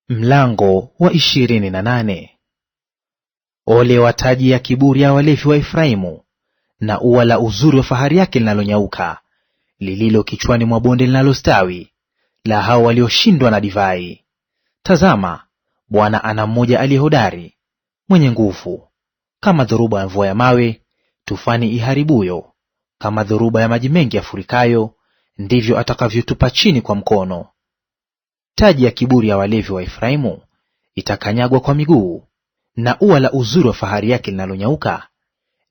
Mlango wa 28. Ole wa taji ya kiburi ya walevi wa Efraimu, na ua la uzuri wa fahari yake linalonyauka, lililo kichwani mwa bonde linalostawi, la hao walioshindwa na divai. Tazama, Bwana ana mmoja aliye hodari, mwenye nguvu, kama dhoruba ya mvua ya mawe, tufani iharibuyo, kama dhoruba ya maji mengi yafurikayo, ndivyo atakavyotupa chini kwa mkono. Taji ya kiburi ya walevi wa Efraimu itakanyagwa kwa miguu, na ua la uzuri wa fahari yake linalonyauka,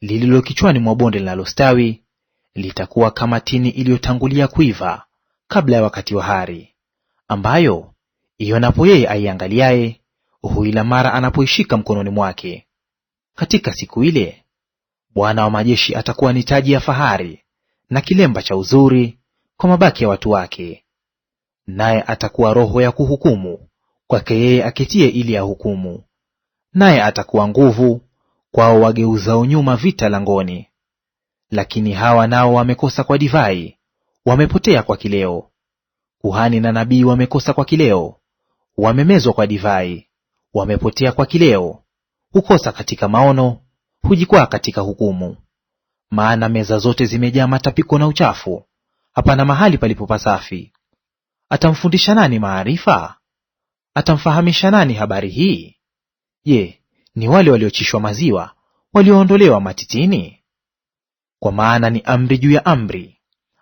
lililo kichwani mwa bonde linalostawi, litakuwa kama tini iliyotangulia kuiva kabla ya wakati wa hari, ambayo ionapo yeye aiangaliaye huila mara anapoishika mkononi mwake. Katika siku ile Bwana wa majeshi atakuwa ni taji ya fahari na kilemba cha uzuri kwa mabaki ya watu wake. Naye atakuwa roho ya kuhukumu kwake yeye aketie ili ahukumu. Naye atakuwa nguvu kwao wageuzao nyuma vita langoni. Lakini hawa nao wamekosa kwa divai, wamepotea kwa kileo. Kuhani na nabii wamekosa kwa kileo, wamemezwa kwa divai, wamepotea kwa kileo. Hukosa katika maono, hujikwaa katika hukumu. Maana meza zote zimejaa matapiko na uchafu, hapana mahali palipo pasafi. Atamfundisha nani maarifa? Atamfahamisha nani habari hii? Je, ni wale waliochishwa maziwa, walioondolewa matitini? Kwa maana ni amri juu ya amri,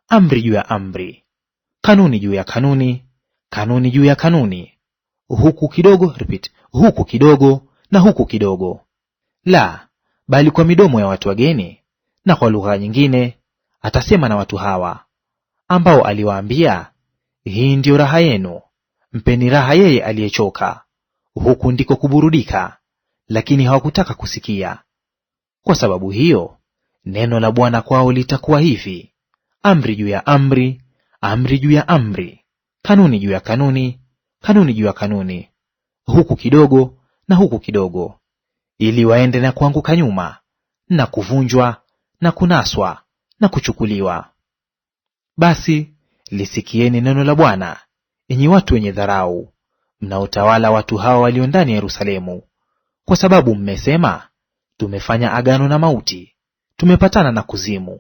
amri juu ya amri, kanuni juu ya kanuni, kanuni juu ya kanuni, huku kidogo na huku kidogo. La, bali kwa midomo ya watu wageni na kwa lugha nyingine atasema na watu hawa, ambao aliwaambia, hii ndiyo raha yenu, mpeni raha yeye aliyechoka. Huku ndiko kuburudika, lakini hawakutaka kusikia. Kwa sababu hiyo neno la Bwana kwao litakuwa hivi: amri juu ya amri, amri juu ya amri, kanuni juu ya kanuni, kanuni juu ya kanuni, huku kidogo na huku kidogo, ili waende na kuanguka nyuma na kuvunjwa na kunaswa na kuchukuliwa. Basi lisikieni neno la Bwana, enyi watu wenye dharau, mnaotawala watu hawa walio ndani ya Yerusalemu. Kwa sababu mmesema, tumefanya agano na mauti, tumepatana na kuzimu.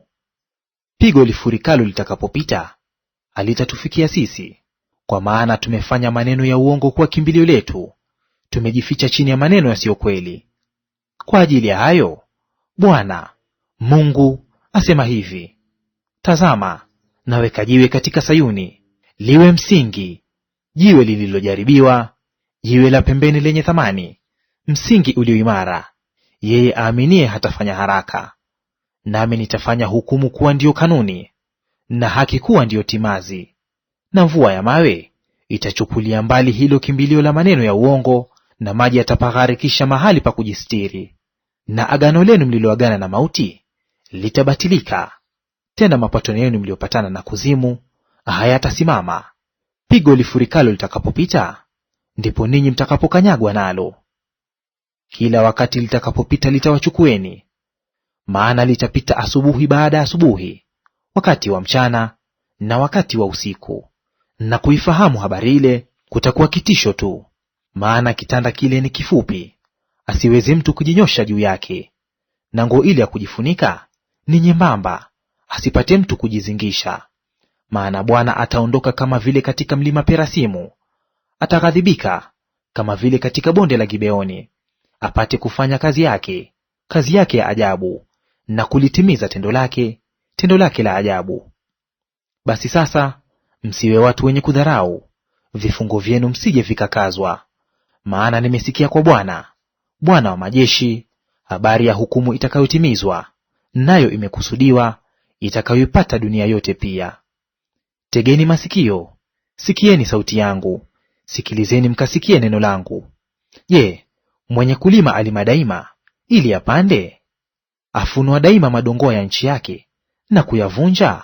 Pigo lifurikalo litakapopita, halitatufikia sisi, kwa maana tumefanya maneno ya uongo kuwa kimbilio letu, tumejificha chini ya maneno yasiyo kweli. Kwa ajili ya hayo Bwana Mungu asema hivi: Tazama, naweka jiwe katika Sayuni, liwe msingi, jiwe lililojaribiwa, jiwe la pembeni lenye thamani, msingi ulio imara. Yeye aaminie hatafanya haraka. Nami nitafanya hukumu kuwa ndiyo kanuni, na haki kuwa ndiyo timazi. Na mvua ya mawe itachupulia mbali hilo kimbilio la maneno ya uongo, na maji yatapagharikisha mahali pa kujistiri. Na agano lenu mliloagana na mauti litabatilika, tena mapatano yenu mliyopatana na kuzimu hayatasimama. Pigo lifurikalo litakapopita, ndipo ninyi mtakapokanyagwa nalo. Kila wakati litakapopita litawachukueni, maana litapita asubuhi baada ya asubuhi, wakati wa mchana na wakati wa usiku. Na kuifahamu habari ile kutakuwa kitisho tu, maana kitanda kile ni kifupi, asiweze mtu kujinyosha juu yake, na nguo ile ya kujifunika ni nyembamba, asipate mtu kujizingisha. Maana Bwana ataondoka kama vile katika mlima Perasimu, ataghadhibika kama vile katika bonde la Gibeoni, apate kufanya kazi yake ya ajabu, na kulitimiza tendo lake la ajabu. Basi sasa msiwe watu wenye kudharau, vifungo vyenu msije vikakazwa. Maana nimesikia kwa Bwana, Bwana wa majeshi, habari ya hukumu itakayotimizwa, nayo imekusudiwa, itakayoipata dunia yote pia. Tegeni masikio, sikieni sauti yangu, sikilizeni mkasikie neno langu. Je, mwenye kulima alima daima ili apande? Afunua daima madongoa ya nchi yake na kuyavunja?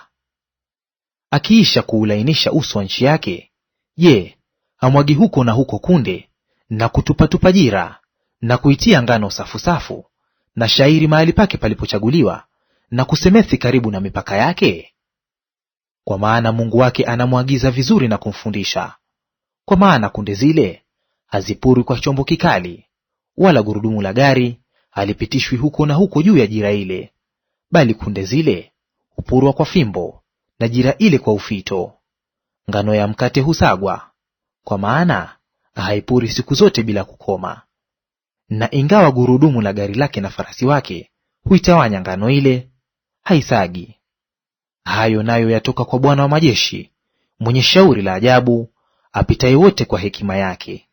Akiisha kuulainisha uso wa nchi yake, je, hamwagi huko na huko kunde na kutupatupa jira na kuitia ngano safu na shairi mahali pake palipochaguliwa, na kusemethi karibu na mipaka yake? Kwa maana Mungu wake anamwagiza vizuri na kumfundisha. Kwa maana kunde zile hazipurwi kwa chombo kikali, wala gurudumu la gari halipitishwi huko na huko juu ya jira ile, bali kunde zile hupurwa kwa fimbo, na jira ile kwa ufito. Ngano ya mkate husagwa, kwa maana haipuri siku zote bila kukoma. Na ingawa gurudumu la gari lake na farasi wake huitawanya ngano ile, haisagi. Hayo nayo yatoka kwa Bwana wa majeshi, mwenye shauri la ajabu, apitaye wote kwa hekima yake.